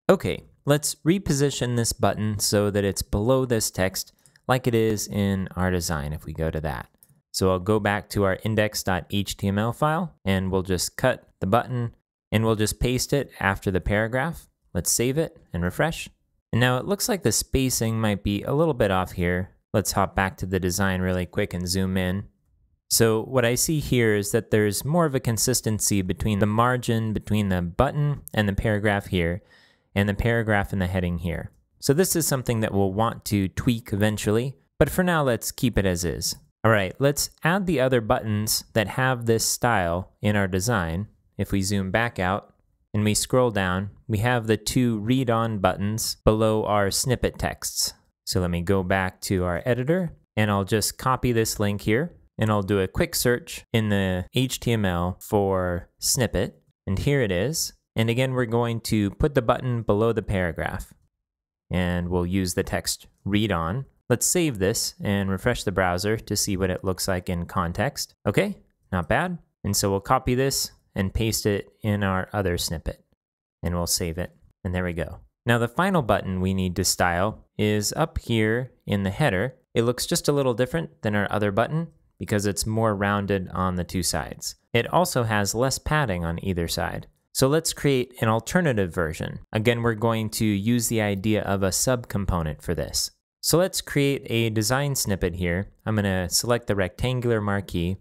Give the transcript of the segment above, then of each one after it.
Okay, let's reposition this button so that it's below this text like it is in our design if we go to that. So I'll go back to our index.html file and we'll just cut the button and we'll just paste it after the paragraph. Let's save it and refresh. And now it looks like the spacing might be a little bit off here. Let's hop back to the design really quick and zoom in. So what I see here is that there's more of a consistency between the margin between the button and the paragraph here and the paragraph in the heading here. So this is something that we'll want to tweak eventually, but for now let's keep it as is. All right, let's add the other buttons that have this style in our design. If we zoom back out and we scroll down, we have the two read-on buttons below our snippet texts. So let me go back to our editor and I'll just copy this link here and I'll do a quick search in the HTML for snippet, and here it is. And again, we're going to put the button below the paragraph and we'll use the text read on. Let's save this and refresh the browser to see what it looks like in context. Okay, not bad. And so we'll copy this and paste it in our other snippet and we'll save it. And there we go. Now the final button we need to style is up here in the header. It looks just a little different than our other button because it's more rounded on the two sides. It also has less padding on either side. So let's create an alternative version. Again, we're going to use the idea of a subcomponent for this. So let's create a design snippet here. I'm going to select the rectangular marquee,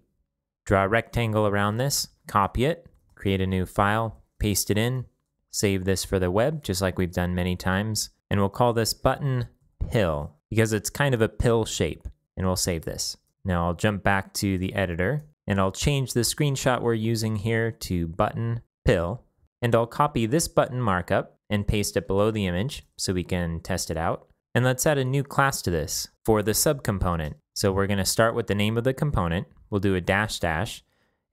draw a rectangle around this, copy it, create a new file, paste it in, save this for the web, just like we've done many times. And we'll call this button pill because it's kind of a pill shape, and we'll save this. Now I'll jump back to the editor and I'll change the screenshot we're using here to button pill, and I'll copy this button markup and paste it below the image so we can test it out. And let's add a new class to this for the subcomponent. So we're going to start with the name of the component. We'll do a dash dash,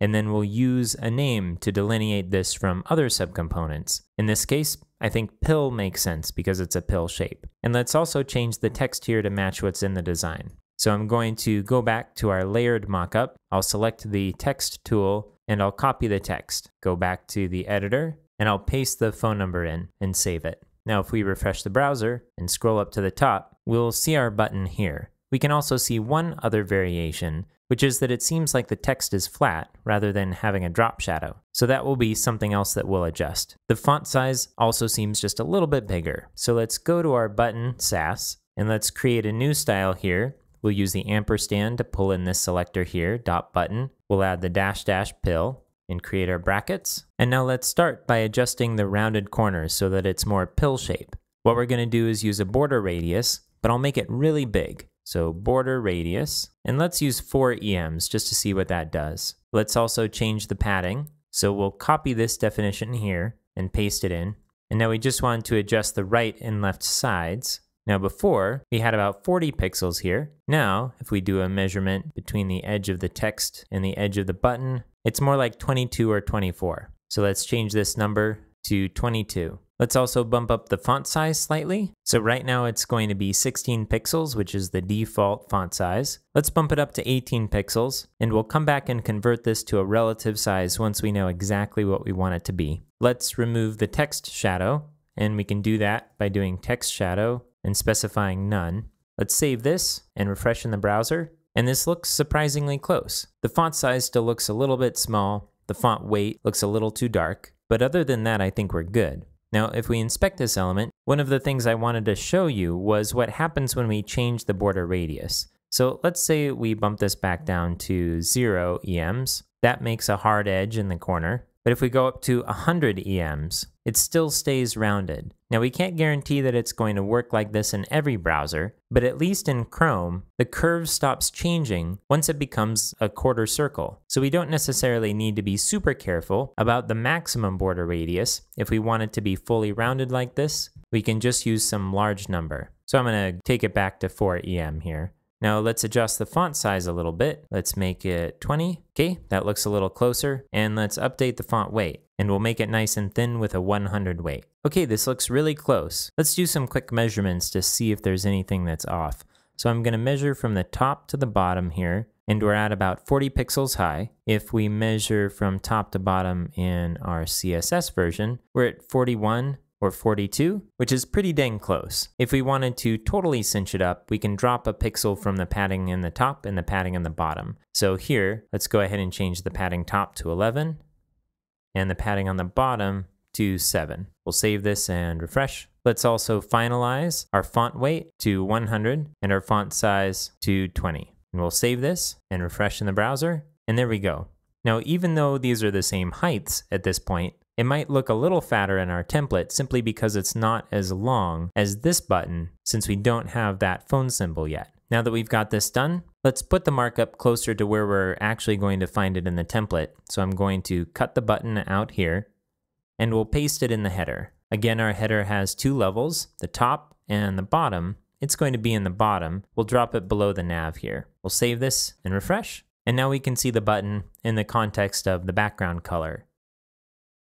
and then we'll use a name to delineate this from other subcomponents. In this case, I think pill makes sense because it's a pill shape. And let's also change the text here to match what's in the design. So I'm going to go back to our layered mockup. I'll select the text tool and I'll copy the text. Go back to the editor and I'll paste the phone number in and save it. Now if we refresh the browser and scroll up to the top, we'll see our button here. We can also see one other variation, which is that it seems like the text is flat rather than having a drop shadow. So that will be something else that we'll adjust. The font size also seems just a little bit bigger. So let's go to our button sass and let's create a new style here. We'll use the ampersand to pull in this selector here, dot button. We'll add the dash dash pill and create our brackets. And now let's start by adjusting the rounded corners so that it's more pill shape. What we're going to do is use a border radius, but I'll make it really big. So border radius, and let's use 4 EMs just to see what that does. Let's also change the padding. So we'll copy this definition here and paste it in. And now we just want to adjust the right and left sides. Now before, we had about 40 pixels here. Now, if we do a measurement between the edge of the text and the edge of the button, it's more like 22 or 24. So let's change this number to 22. Let's also bump up the font size slightly. So right now it's going to be 16 pixels, which is the default font size. Let's bump it up to 18 pixels, and we'll come back and convert this to a relative size once we know exactly what we want it to be. Let's remove the text shadow, and we can do that by doing text shadow and specifying none. Let's save this and refresh in the browser, and this looks surprisingly close. The font size still looks a little bit small, the font weight looks a little too dark, but other than that I think we're good. Now if we inspect this element, one of the things I wanted to show you was what happens when we change the border radius. So let's say we bump this back down to 0 EMs. That makes a hard edge in the corner. But if we go up to 100 EMs, it still stays rounded. Now we can't guarantee that it's going to work like this in every browser, but at least in Chrome, the curve stops changing once it becomes a quarter circle. So we don't necessarily need to be super careful about the maximum border radius. If we want it to be fully rounded like this, we can just use some large number. So I'm going to take it back to 4 EM here. Now let's adjust the font size a little bit. Let's make it 20. Okay, that looks a little closer. And let's update the font weight. And we'll make it nice and thin with a 100 weight. Okay, this looks really close. Let's do some quick measurements to see if there's anything that's off. So I'm going to measure from the top to the bottom here, and we're at about 40 pixels high. If we measure from top to bottom in our CSS version, we're at 41, or 42, which is pretty dang close. If we wanted to totally cinch it up, we can drop a pixel from the padding in the top and the padding in the bottom. So here, let's go ahead and change the padding top to 11 and the padding on the bottom to 7. We'll save this and refresh. Let's also finalize our font weight to 100 and our font size to 20. And we'll save this and refresh in the browser, and there we go. Now, even though these are the same heights at this point, it might look a little fatter in our template simply because it's not as long as this button since we don't have that phone symbol yet. Now that we've got this done, let's put the markup closer to where we're actually going to find it in the template. So I'm going to cut the button out here, and we'll paste it in the header. Again, our header has 2 levels, the top and the bottom. It's going to be in the bottom. We'll drop it below the nav here. We'll save this and refresh. And now we can see the button in the context of the background color.